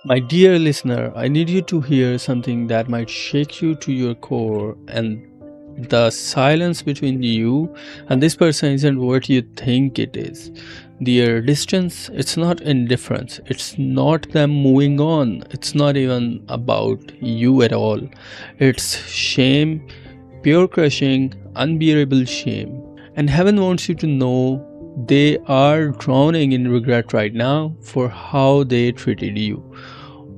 My dear listener, I need you to hear something that might shake you to your core, and the silence between you and this person isn't what you think it is. Their distance, it's not indifference, it's not them moving on, it's not even about you at all. It's shame, pure crushing, unbearable shame. And heaven wants you to know they are drowning in regret right now for how they treated you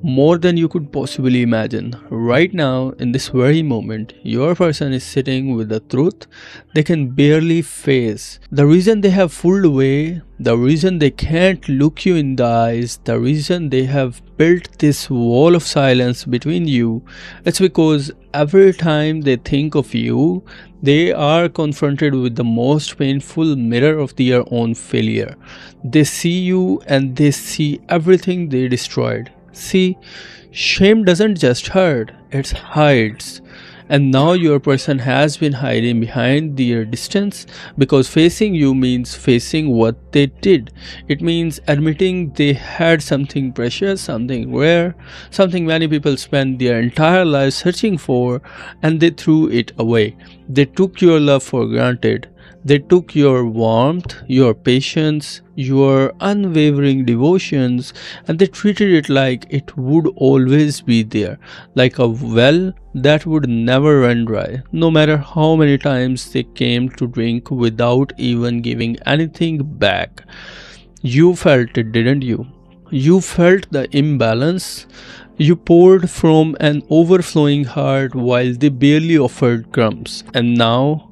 more than you could possibly imagine. Right now, in this very moment, your person is sitting with the truth they can barely face. The reason they have pulled away, the reason they can't look you in the eyes, the reason they have built this wall of silence between you, it's because every time they think of you, they are confronted with the most painful mirror of their own failure. They see you and they see everything they destroyed. See, shame doesn't just hurt, it hides. And now your person has been hiding behind their distance because facing you means facing what they did. It means admitting they had something precious, something rare, something many people spend their entire lives searching for, and they threw it away. They took your love for granted. They took your warmth, your patience, your unwavering devotions, and they treated it like it would always be there, like a well that would never run dry, no matter how many times they came to drink without even giving anything back. You felt it, didn't you? You felt the imbalance. You poured from an overflowing heart while they barely offered crumbs. And now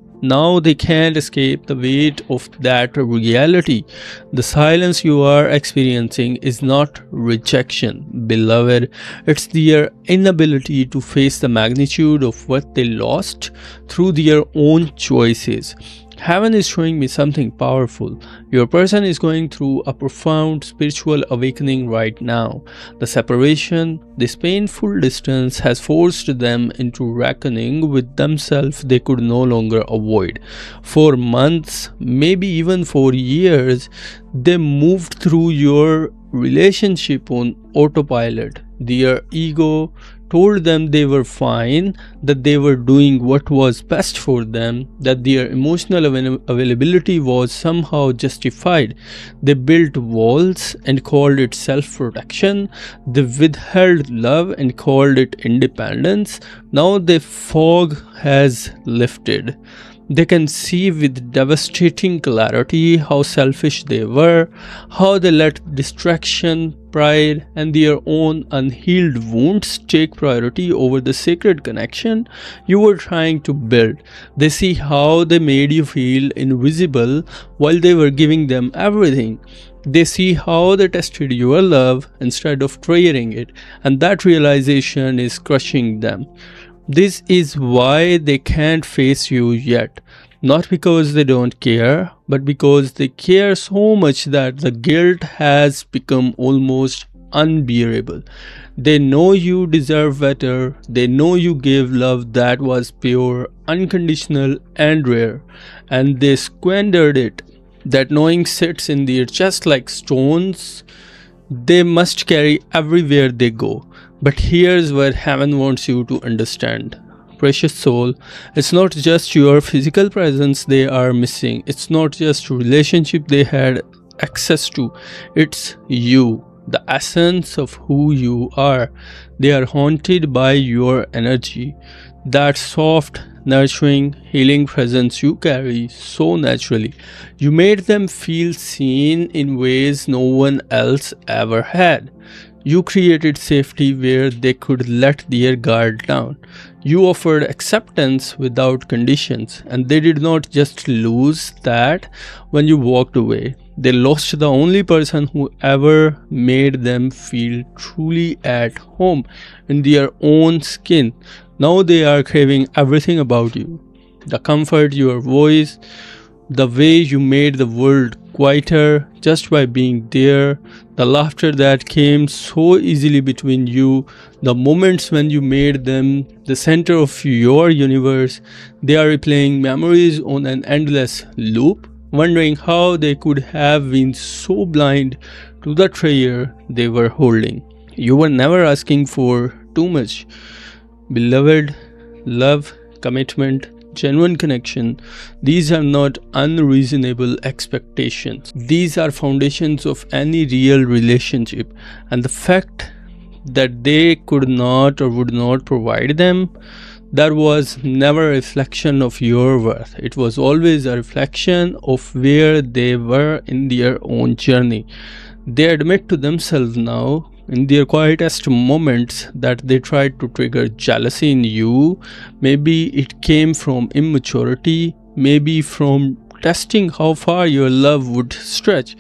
they can't escape the weight of that reality. The silence you are experiencing is not rejection, beloved. It's their inability to face the magnitude of what they lost through their own choices. Heaven is showing me something powerful. Your person is going through a profound spiritual awakening right now. The separation, this painful distance, has forced them into reckoning with themselves they could no longer avoid. For months, maybe even for years, they moved through your relationship on autopilot. Their ego told them they were fine, that they were doing what was best for them, that their emotional availability was somehow justified. They built walls and called it self protection. They withheld love and called it independence. Now the fog has lifted. They can see with devastating clarity how selfish they were, how they let distraction, pride, and their own unhealed wounds take priority over the sacred connection you were trying to build. They see how they made you feel invisible while they were giving them everything. They see how they tested your love instead of trading it, and that realization is crushing them. This is why they can't face you yet. Not because they don't care, but because they care so much that the guilt has become almost unbearable. They know you deserve better. They know you gave love that was pure, unconditional, and rare, and they squandered it. That knowing sits in their chest like stones they must carry everywhere they go. But here's what heaven wants you to understand. Precious soul, it's not just your physical presence they are missing. It's not just relationship they had access to. It's you, the essence of who you are. They are haunted by your energy. That soft, nurturing, healing presence you carry so naturally. You made them feel seen in ways no one else ever had. You created safety where they could let their guard down. You offered acceptance without conditions, and they did not just lose that when you walked away. They lost the only person who ever made them feel truly at home in their own skin. Now they are craving everything about you. The comfort, your voice, the way you made the world quieter just by being there, the laughter that came so easily between you, the moments when you made them the center of your universe. They are replaying memories on an endless loop, wondering how they could have been so blind to the treasure they were holding. You were never asking for too much. Beloved, love, commitment, genuine connection, these are not unreasonable expectations. These are foundations of any real relationship, and the fact that they could not or would not provide them, that was never a reflection of your worth. It was always a reflection of where they were in their own journey. They admit to themselves now, in their quietest moments, that they tried to trigger jealousy in you. Maybe it came from immaturity, maybe from testing how far your love would stretch,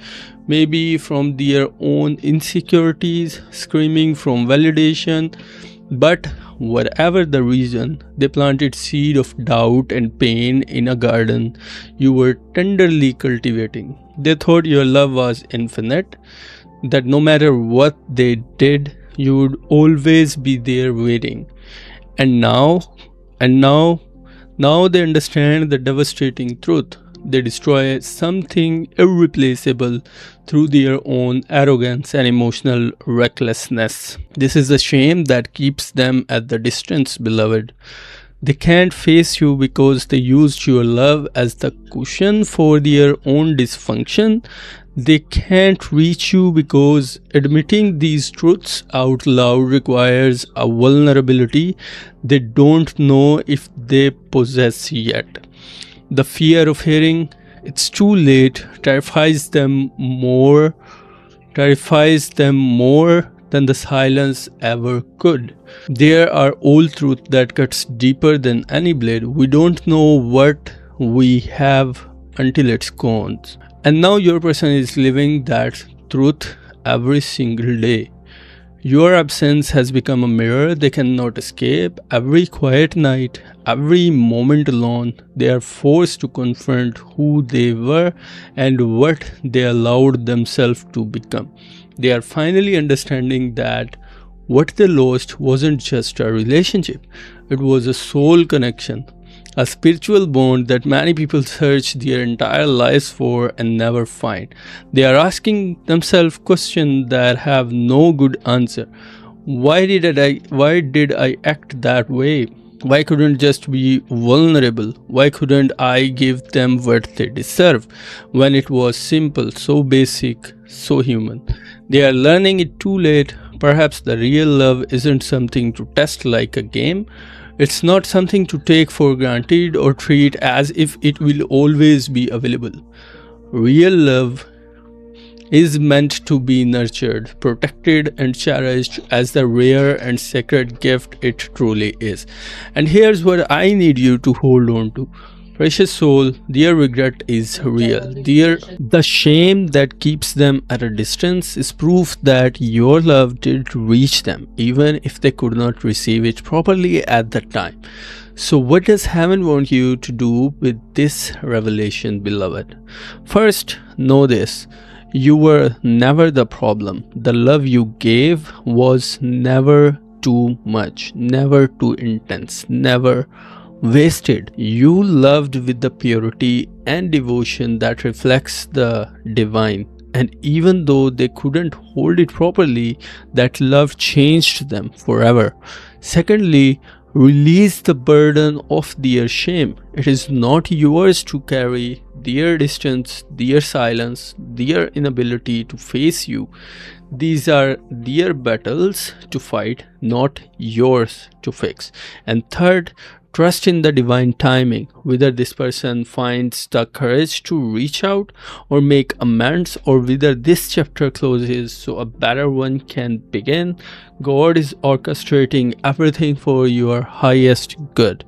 maybe from their own insecurities, screaming from validation. But whatever the reason, they planted seed of doubt and pain in a garden you were tenderly cultivating. They thought your love was infinite, that no matter what they did, you would always be there waiting. And now, and now they understand the devastating truth. They destroy something irreplaceable through their own arrogance and emotional recklessness. This is the shame that keeps them at the distance, beloved. They can't face you because they used your love as the cushion for their own dysfunction. They can't reach you because admitting these truths out loud requires a vulnerability they don't know if they possess yet. The fear of hearing it's too late terrifies them more than the silence ever could. There are old truth that cuts deeper than any blade. We don't know what we have until it's gone. And now your person is living that truth every single day. Your absence has become a mirror they cannot escape. Every quiet night, every moment alone, they are forced to confront who they were and what they allowed themselves to become. They are finally understanding that what they lost wasn't just a relationship, it was a soul connection, a spiritual bond that many people search their entire lives for and never find. They are asking themselves questions that have no good answer. Why did I act that way? Why couldn't just be vulnerable? Why couldn't I give them what they deserve when it was simple, so basic, so human? They are learning it too late. Perhaps the real love isn't something to test like a game. It's not something to take for granted or treat as if it will always be available. Real love is meant to be nurtured, protected, and cherished as the rare and sacred gift it truly is. And here's what I need you to hold on to. Precious soul, their regret is real. The shame that keeps them at a distance is proof that your love did reach them, even if they could not receive it properly at the time. So, what does heaven want you to do with this revelation, beloved? First, know this. You were never the problem. The love you gave was never too much, never too intense, never wasted. You loved with the purity and devotion that reflects the divine. And even though they couldn't hold it properly, that love changed them forever. Secondly, release the burden of their shame. It is not yours to carry their distance, their silence, their inability to face you. These are their battles to fight, not yours to fix. And third, trust in the divine timing, whether this person finds the courage to reach out or make amends, or whether this chapter closes so a better one can begin. God is orchestrating everything for your highest good.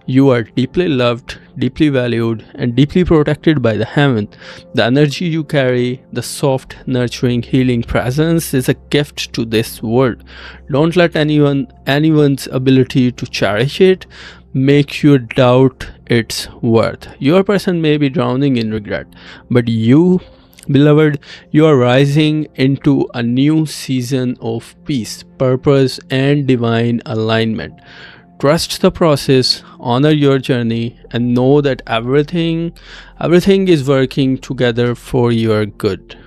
You are deeply loved, deeply valued, and deeply protected by the heaven. The energy you carry, the soft, nurturing, healing presence, is a gift to this world. Don't let anyone's ability to cherish it make you doubt its worth. Your person may be drowning in regret, but you, beloved, you are rising into a new season of peace, purpose, and divine alignment. Trust the process, honor your journey, and know that everything is working together for your good.